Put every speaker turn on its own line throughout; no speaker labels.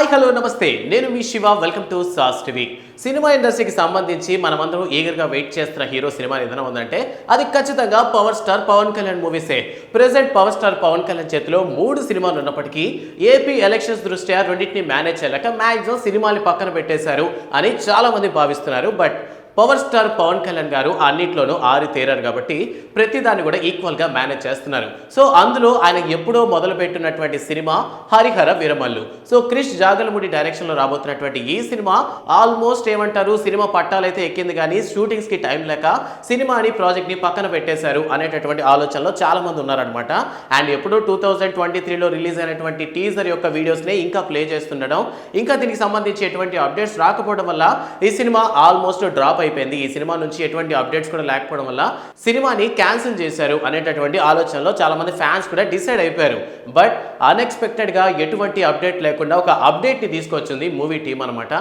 Hi hello నమస్తే నేను మీ Shiva welcome to Sas TV cinema ఇండస్ట్రీకి సంబంధించి మనమందరం ఈగర్గా వెయిట్ చేస్తున్న హీరో సినిమా ఏదైనా ఉందంటే అది ఖచ్చితంగా పవర్ స్టార్ పవన్ కళ్యాణ్ మూవీసే. Present power star Pawan Kalyan చేతిలో 3 సినిమాలు ఉన్నప్పటికీ ఏపీ ఎలక్షన్స్ దృష్ట్యా రెండింటిని మేనేజ్ చేయలేక మ్యాక్సిమం సినిమాని పక్కన పెట్టేశారు అని చాలా మంది భావిస్తున్నారు. But power star Pawan Kalyan garu అన్నిట్లోనూ తేరారు కాబట్టి ప్రతిదాన్ని కూడా ఈక్వల్గా మేనేజ్ చేస్తున్నారు. సో అందులో ఆయన ఎప్పుడో మొదలుపెట్టినటువంటి సినిమా హరిహర వీరమల్లు. సో క్రిష్ జాగలముడి డైరెక్షన్లో రాబోతున్నటువంటి ఈ సినిమా ఆల్మోస్ట్ ఏమంటారు, సినిమా పట్టాలైతే ఎక్కింది కానీ షూటింగ్స్కి టైం లేక సినిమాని ప్రాజెక్ట్ని పక్కన పెట్టేశారు అనేటటువంటి ఆలోచనలో చాలా మంది ఉన్నారనమాట. అండ్ ఎప్పుడో 2023లో రిలీజ్ అయినటువంటి టీజర్ యొక్క వీడియోస్ని ఇంకా ప్లే చేస్తుండడం, ఇంకా దీనికి సంబంధించి ఎటువంటి అప్డేట్స్ రాకపోవడం వల్ల ఈ సినిమా ఆల్మోస్ట్ డ్రాప్ అయిపోయింది. ఈ సినిమా నుంచి ఎటువంటి అప్డేట్స్ కూడా లేకపోవడం వల్ల సినిమాని క్యాన్సిల్ చేశారు అనేటటువంటి ఆలోచనలో చాలా మంది ఫ్యాన్స్ కూడా డిసైడ్ అయిపోయారు. బట్ అన్ఎక్స్పెక్టెడ్ గా ఎటువంటి అప్డేట్ లేకుండా ఒక అప్డేట్ ని తీసుకొచ్చింది మూవీ టీమ్ అనమాట.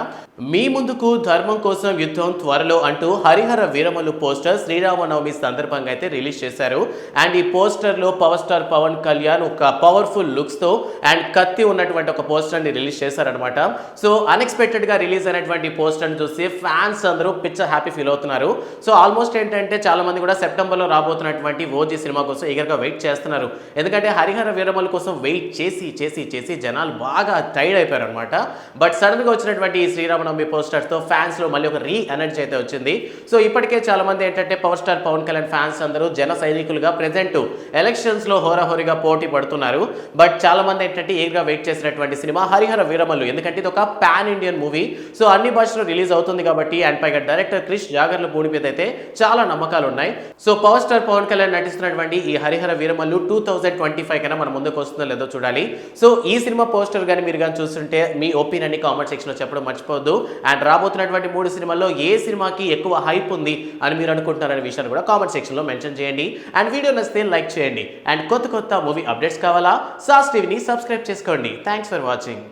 మీ ముందుకు ధర్మం కోసం యుద్ధం త్వరలో అంటూ హరిహర వీరమల్లు పోస్టర్ శ్రీరామనవమి సందర్భంగా అయితే రిలీజ్ చేశారు. అండ్ ఈ పోస్టర్ లో పవర్ స్టార్ పవన్ కళ్యాణ్ ఒక పవర్ఫుల్ లుక్స్ తో అండ్ కత్తి ఉన్నటువంటి ఒక పోస్టర్ ని రిలీజ్ చేశారనమాట. సో అన్ఎక్స్పెక్టెడ్ గా రిలీజ్ అయినటువంటి పోస్టర్ ని చూసి ఫ్యాన్స్ అందరూ హ్యాపీ ఫీల్ అవుతున్నారు. సో ఆల్మోస్ట్ ఏంటంటే చాలా మంది కూడా సెప్టెంబర్లో రాబోతున్నటువంటి ఓజీ సినిమా కోసం ఈగర్గా వెయిట్ చేస్తున్నారు. ఎందుకంటే హరిహర వీరమల్లు కోసం వెయిట్ చేసి చేసి చేసి జనాలు బాగా టైర్డ్ అయిపోయారు అనమాట. బట్ సడన్గా వచ్చినటువంటి ఈ శ్రీరామనవమి పోస్టర్స్తో ఫ్యాన్స్లో మళ్ళీ ఒక ఎనర్జీ అయితే వచ్చింది. సో ఇప్పటికే చాలా మంది ఏంటంటే power star Pawan Kalyan fans అందరూ జన సైనికులుగా ప్రెజెంట్ ఎలక్షన్స్లో హోరాహోరీగా పోటీ పడుతున్నారు. బట్ చాలా మంది ఏంటంటే ఈగర్గా వెయిట్ చేసినటువంటి సినిమా హరిహర వీరమల్లు, ఎందుకంటే ఇది ఒక పాన్ ఇండియన్ మూవీ. సో అన్ని భాషలో రిలీజ్ అవుతుంది కాబట్టి అండ్ పైగా డైరెక్టర్ క్రిష్ జాగర్లమూడి మీద అయితే చాలా నమ్మకాలు ఉన్నాయి. So power star Pawan Kalyan నటిస్తున్నటువంటి ఈ హరిహర వీరమల్లు 2025 కన్నా మన ముందుకు వస్తుందో లేదో చూడాలి. సో ఈ సినిమా పోస్టర్ కానీ మీరు కానీ చూస్తుంటే మీ ఒపీనియన్ కామెంట్ సెక్షన్ లో చెప్పడం మర్చిపోవద్దు. అండ్ రాబోతున్నటువంటి 3 సినిమాల్లో ఏ సినిమాకి ఎక్కువ హైప్ ఉంది అని మీరు అనుకుంటున్నారనే విషయాన్ని కూడా కామెంట్ సెక్షన్ లో మెన్షన్ చేయండి. అండ్ వీడియో నచ్చితే లైక్ చేయండి. అండ్ కొత్త మూవీ అప్డేట్స్ కావాలా, సాస్ టీవీని సబ్స్క్రైబ్ చేసుకోండి. Thanks for watching.